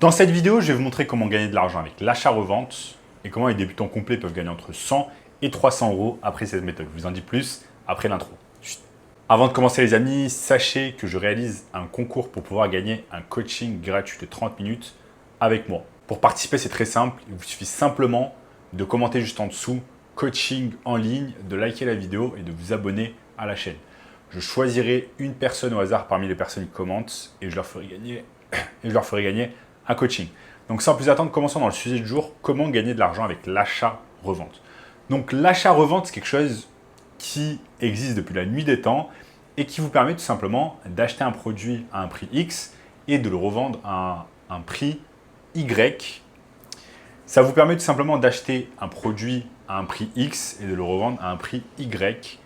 Dans cette vidéo, je vais vous montrer comment gagner de l'argent avec l'achat-revente et comment les débutants complets peuvent gagner entre 100 et 300 euros après cette méthode. Je vous en dis plus après l'intro. Avant de commencer les amis, sachez que je réalise un concours pour pouvoir gagner un coaching gratuit de 30 minutes avec moi. Pour participer, c'est très simple. Il vous suffit simplement de commenter juste en dessous « coaching en ligne », de liker la vidéo et de vous abonner à la chaîne. Je choisirai une personne au hasard parmi les personnes qui commentent et je leur ferai gagner un coaching. Donc sans plus attendre, commençons dans le sujet du jour, comment gagner de l'argent avec l'achat-revente. Donc l'achat-revente, c'est quelque chose qui existe depuis la nuit des temps et qui vous permet tout simplement d'acheter un produit à un prix X et de le revendre à un prix Y. Ça vous permet tout simplement d'acheter un produit à un prix X et de le revendre à un prix Y.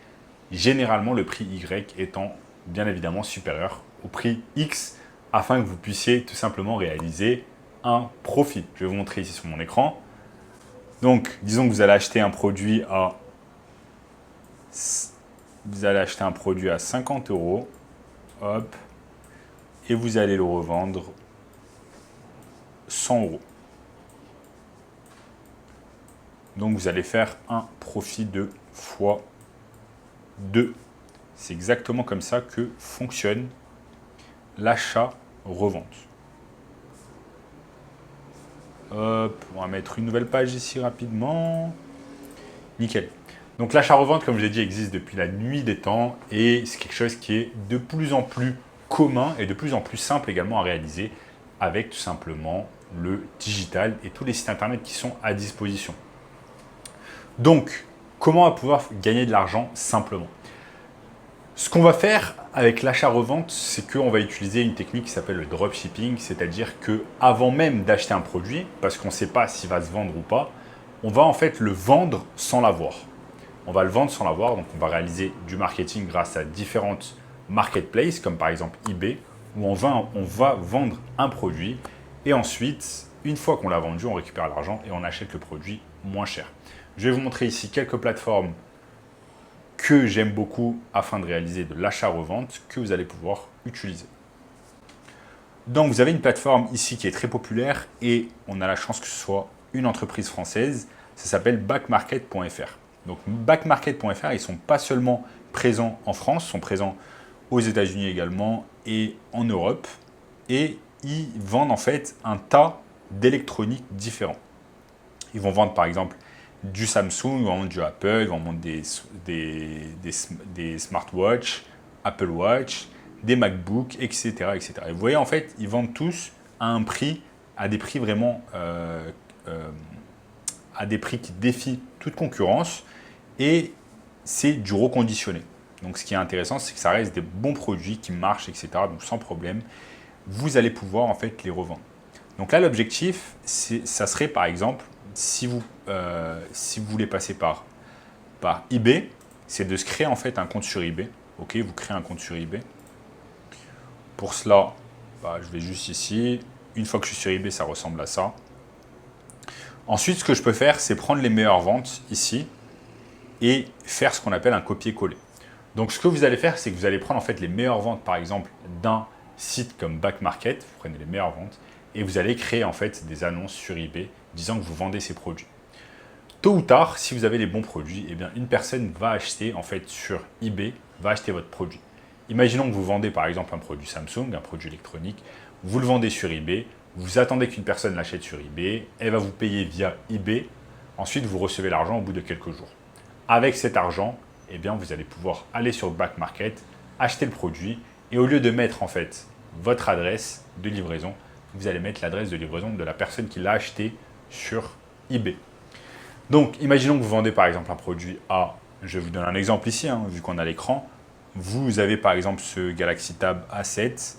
Généralement, le prix Y étant bien évidemment supérieur au prix X afin que vous puissiez tout simplement réaliser un profit. Je vais vous montrer ici sur mon écran. Donc, disons que vous allez acheter un produit à 50 euros, hop, et vous allez le revendre 100 euros. Donc, vous allez faire un profit de fois 2. C'est exactement comme ça que fonctionne l'achat-revente. Hop, on va mettre une nouvelle page ici rapidement. Nickel. Donc l'achat-revente, comme je l'ai dit, existe depuis la nuit des temps et c'est quelque chose qui est de plus en plus commun et de plus en plus simple également à réaliser avec tout simplement le digital et tous les sites internet qui sont à disposition. Donc, comment on va pouvoir gagner de l'argent simplement ? Ce qu'on va faire avec l'achat-revente, c'est qu'on va utiliser une technique qui s'appelle le dropshipping, c'est-à-dire qu'avant même d'acheter un produit, parce qu'on ne sait pas s'il va se vendre ou pas, on va en fait le vendre sans l'avoir. On va le vendre sans l'avoir, donc on va réaliser du marketing grâce à différentes marketplaces, comme par exemple eBay, où on va vendre un produit et ensuite, une fois qu'on l'a vendu, on récupère l'argent et on achète le produit moins cher. Je vais vous montrer ici quelques plateformes que j'aime beaucoup afin de réaliser de l'achat-revente que vous allez pouvoir utiliser. Donc, vous avez une plateforme ici qui est très populaire et on a la chance que ce soit une entreprise française. Ça s'appelle backmarket.fr. Donc, backmarket.fr, ils ne sont pas seulement présents en France, ils sont présents aux États-Unis également et en Europe. Et ils vendent en fait un tas d'électroniques différents. Ils vont vendre par exemple du Samsung, ils vont vendre du Apple, ils vont vendre des smartwatches, Apple Watch, des MacBooks, etc., etc. Et vous voyez, en fait, ils vendent tous à des prix vraiment, à des prix qui défient toute concurrence et c'est du reconditionné. Donc, ce qui est intéressant, c'est que ça reste des bons produits qui marchent, etc. Donc, sans problème, vous allez pouvoir en fait les revendre. Donc là, l'objectif, ça serait par exemple, si vous voulez passer par eBay, c'est de se créer en fait un compte sur eBay. Ok, vous créez un compte sur eBay. Pour cela, je vais juste ici. Une fois que je suis sur eBay, ça ressemble à ça. Ensuite, ce que je peux faire, c'est prendre les meilleures ventes ici et faire ce qu'on appelle un copier-coller. Donc, ce que vous allez faire, c'est que vous allez prendre en fait les meilleures ventes, par exemple, d'un site comme Backmarket. Vous prenez les meilleures ventes et vous allez créer en fait des annonces sur eBay disant que vous vendez ces produits. Tôt ou tard, si vous avez les bons produits, eh bien, une personne va acheter en fait sur eBay, va acheter votre produit. Imaginons que vous vendez par exemple un produit Samsung, un produit électronique, vous le vendez sur eBay, vous attendez qu'une personne l'achète sur eBay, elle va vous payer via eBay, ensuite vous recevez l'argent au bout de quelques jours. Avec cet argent, eh bien, vous allez pouvoir aller sur Back Market, acheter le produit et au lieu de mettre en fait votre adresse de livraison, vous allez mettre l'adresse de livraison de la personne qui l'a acheté sur eBay. Donc, imaginons que vous vendez par exemple un produit à, je vous donne un exemple ici, vu qu'on a l'écran, vous avez par exemple ce Galaxy Tab A7,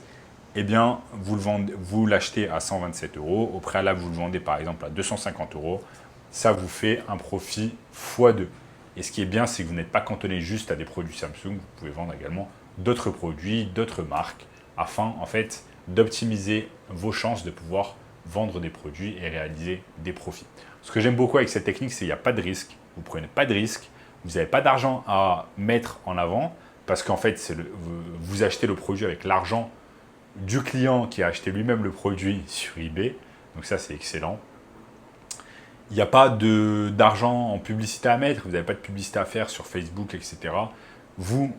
eh bien, vous l'achetez à 127 euros, au préalable, vous le vendez par exemple à 250 euros, ça vous fait un profit x2. Et ce qui est bien, c'est que vous n'êtes pas cantonné juste à des produits Samsung, vous pouvez vendre également d'autres produits, d'autres marques, afin en fait d'optimiser vos chances de pouvoir vendre des produits et réaliser des profits. Ce que j'aime beaucoup avec cette technique, c'est qu'il n'y a pas de risque. Vous ne prenez pas de risque, vous n'avez pas d'argent à mettre en avant parce qu'en fait, vous achetez le produit avec l'argent du client qui a acheté lui-même le produit sur eBay. Donc ça, c'est excellent. Il n'y a pas d'argent en publicité à mettre, vous n'avez pas de publicité à faire sur Facebook, etc. Vous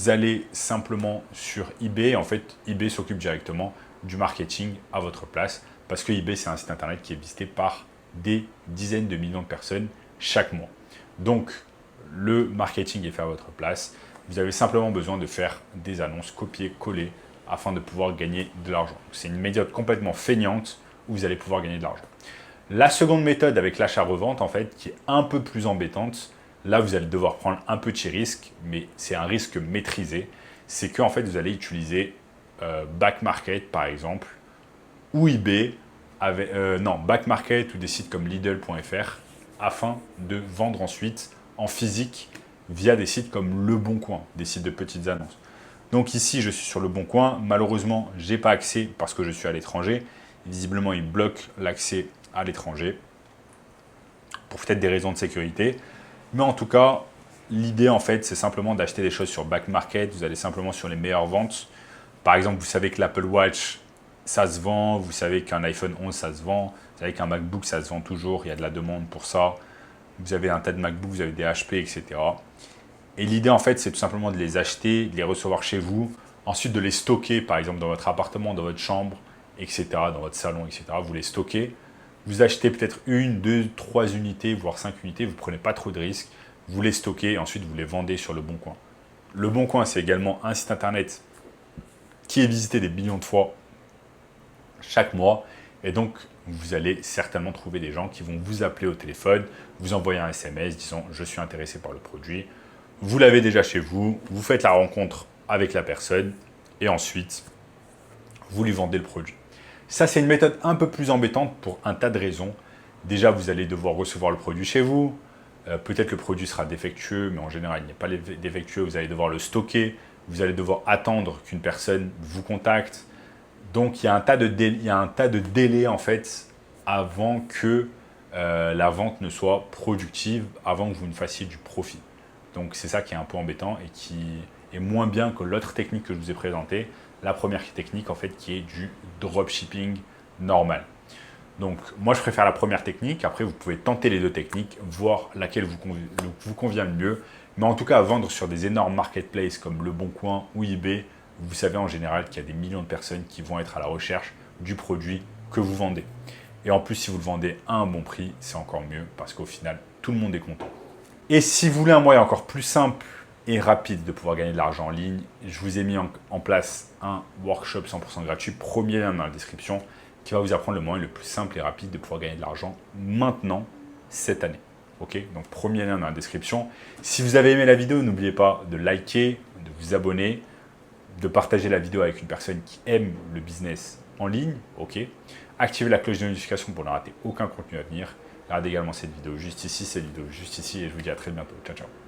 allez simplement sur eBay. En fait, eBay s'occupe directement du marketing à votre place parce que eBay, c'est un site internet qui est visité par des dizaines de millions de personnes chaque mois. Donc, le marketing est fait à votre place. Vous avez simplement besoin de faire des annonces copier-coller afin de pouvoir gagner de l'argent. C'est une méthode complètement feignante où vous allez pouvoir gagner de l'argent. La seconde méthode avec l'achat-revente, en fait, qui est un peu plus embêtante, là, vous allez devoir prendre un petit risque, mais c'est un risque maîtrisé. C'est que en fait, vous allez utiliser Back Market, par exemple, ou eBay, Back Market ou des sites comme Lidl.fr, afin de vendre ensuite en physique via des sites comme Le Bon Coin, des sites de petites annonces. Donc ici, je suis sur Le Bon Coin. Malheureusement, je n'ai pas accès parce que je suis à l'étranger. Visiblement, il bloque l'accès à l'étranger pour peut-être des raisons de sécurité. Mais en tout cas, l'idée, en fait, c'est simplement d'acheter des choses sur Back Market. Vous allez simplement sur les meilleures ventes. Par exemple, vous savez que l'Apple Watch, ça se vend. Vous savez qu'un iPhone 11, ça se vend. Vous savez qu'un MacBook, ça se vend toujours. Il y a de la demande pour ça. Vous avez un tas de MacBooks, vous avez des HP, etc. Et l'idée, en fait, c'est tout simplement de les acheter, de les recevoir chez vous, ensuite de les stocker, par exemple, dans votre appartement, dans votre chambre, etc., dans votre salon, etc. Vous les stockez. Vous achetez peut-être 1, 2, 3 unités, voire 5 unités. Vous ne prenez pas trop de risques. Vous les stockez et ensuite vous les vendez sur Le Bon Coin. Le Bon Coin, c'est également un site internet qui est visité des millions de fois chaque mois. Et donc, vous allez certainement trouver des gens qui vont vous appeler au téléphone, vous envoyer un SMS disant « Je suis intéressé par le produit ». Vous l'avez déjà chez vous, vous faites la rencontre avec la personne et ensuite, vous lui vendez le produit. Ça, c'est une méthode un peu plus embêtante pour un tas de raisons. Déjà, vous allez devoir recevoir le produit chez vous. Peut-être le produit sera défectueux, mais en général, il n'est pas défectueux. Vous allez devoir le stocker. Vous allez devoir attendre qu'une personne vous contacte. Donc, il y a un tas de délais, en fait, avant que la vente ne soit productive, avant que vous ne fassiez du profit. Donc, c'est ça qui est un peu embêtant et qui est moins bien que l'autre technique que je vous ai présentée. La première technique, en fait, qui est du dropshipping normal. Donc, moi, je préfère la première technique. Après, vous pouvez tenter les deux techniques, voir laquelle vous convient le mieux. Mais en tout cas, vendre sur des énormes marketplaces comme Le Bon Coin ou eBay, vous savez en général qu'il y a des millions de personnes qui vont être à la recherche du produit que vous vendez. Et en plus, si vous le vendez à un bon prix, c'est encore mieux parce qu'au final, tout le monde est content. Et si vous voulez un moyen encore plus simple et rapide de pouvoir gagner de l'argent en ligne, je vous ai mis en place un workshop 100% gratuit, premier lien dans la description, qui va vous apprendre le moyen le plus simple et rapide de pouvoir gagner de l'argent maintenant, cette année. Ok, donc premier lien dans la description. Si vous avez aimé la vidéo, n'oubliez pas de liker, de vous abonner, de partager la vidéo avec une personne qui aime le business en ligne. Ok, activez la cloche de notification pour ne rater aucun contenu à venir. Regardez également cette vidéo juste ici, et je vous dis à très bientôt. Ciao, ciao.